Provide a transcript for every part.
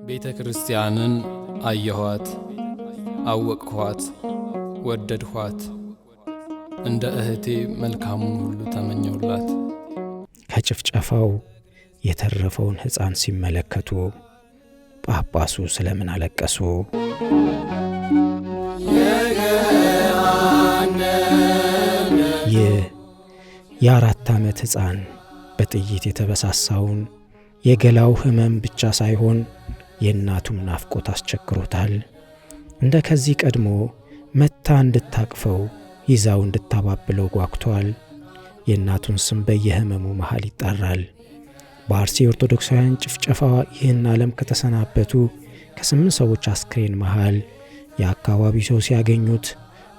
ቤተ ክርስቲያንን አየኋት፣ አወቅኋት፣ ወደድኋት። እንደ እህቴ መልካሙን ሁሉ ተመኘውላት። ከጭፍጨፋው የተረፈውን ሕፃን ሲመለከቱ ጳጳሱ ስለምን አለቀሱ? ይህ የ4 ዓመት ሕፃን በጥይት የተበሳሳውን የገላው ሕመም ብቻ ሳይሆን የእናቱም ናፍቆት አስቸግሮታል። እንደ ከዚህ ቀድሞ መታ እንድታቅፈው ይዛው እንድታባብለው ጓጉቷል። የእናቱን ስም በየሕመሙ መሃል ይጣራል። በአርሲ ኦርቶዶክሳውያን ጭፍጨፋ ይህን ዓለም ከተሰናበቱ ከ8 ሰዎች አስክሬን መሃል የአካባቢው ሰው ሲያገኙት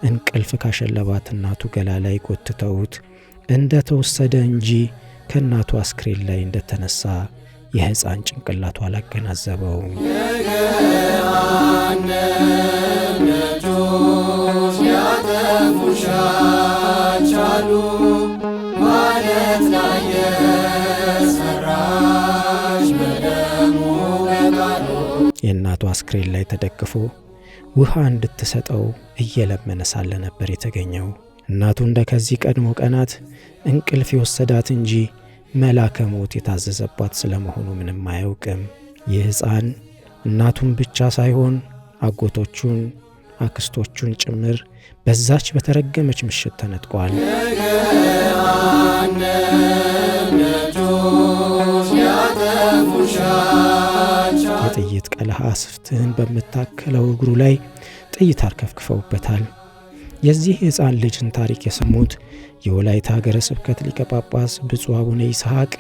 እንቅልፍ ካሸለባት እናቱ ገላ ላይ ጎትተውት እንደ ተወሰደ እንጂ ከእናቱ አስክሬን ላይ እንደተነሳ የሕፃን ጭንቅላቱ አላገናዘበው። የእናቱ አስክሬን ላይ ተደግፎ ውሃ እንድትሰጠው እየለመነ ሳለ ነበር የተገኘው። እናቱ እንደ ከዚህ ቀድሞ ቀናት እንቅልፍ የወሰዳት እንጂ መላከ ሞት የታዘዘባት ስለመሆኑ ምንም አያውቅም። ይህ ሕፃን እናቱን ብቻ ሳይሆን አጎቶቹን፣ አክስቶቹን ጭምር በዛች በተረገመች ምሽት ተነጥቋል። የጥይት ቀለሃ ስፍትህን በምታከለው እግሩ ላይ ጥይት አርከፍክፈውበታል። የዚህ ሕፃን ልጅን ታሪክ የሰሙት የወላይታ ሀገረ ስብከት ሊቀ ጳጳስ ብፁዕ አቡነ ይስሐቅ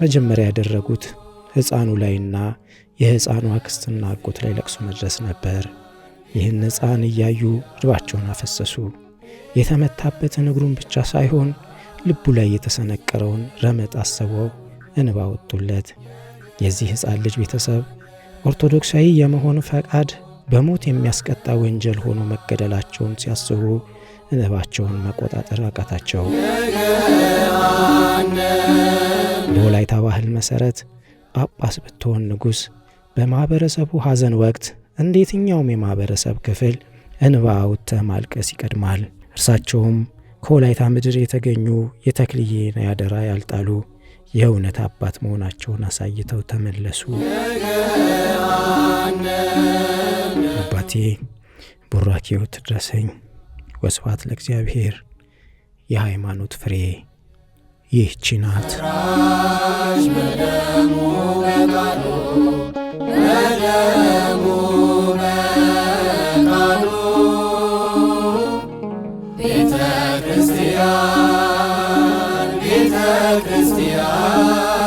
መጀመሪያ ያደረጉት ሕፃኑ ላይና የሕፃኑ አክስትና አጎት ላይ ለቅሶ መድረስ ነበር። ይህን ሕፃን እያዩ ልባቸውን አፈሰሱ። የተመታበትን እግሩን ብቻ ሳይሆን ልቡ ላይ የተሰነቀረውን ረመጥ አስበው እንባ ወጡለት። የዚህ ሕፃን ልጅ ቤተሰብ ኦርቶዶክሳዊ የመሆን ፈቃድ በሞት የሚያስቀጣ ወንጀል ሆኖ መገደላቸውን ሲያስቡ እንባቸውን መቆጣጠር አቃታቸው። በወላይታ ባህል መሰረት ጳጳስ ብትሆን ንጉሥ በማህበረሰቡ ሐዘን ወቅት እንደ የትኛውም የማህበረሰብ ክፍል እንባ አውጥተህ ማልቀስ ይቀድማል። እርሳቸውም ከወላይታ ምድር የተገኙ የተክልዬን ያደራ ያልጣሉ የእውነት አባት መሆናቸውን አሳይተው ተመለሱ። አባቴ ቡራኬው ትድረሰኝ። ወስብሐት ለእግዚአብሔር። የሃይማኖት ፍሬ ይህች ናት። ቤተ ክርስቲያን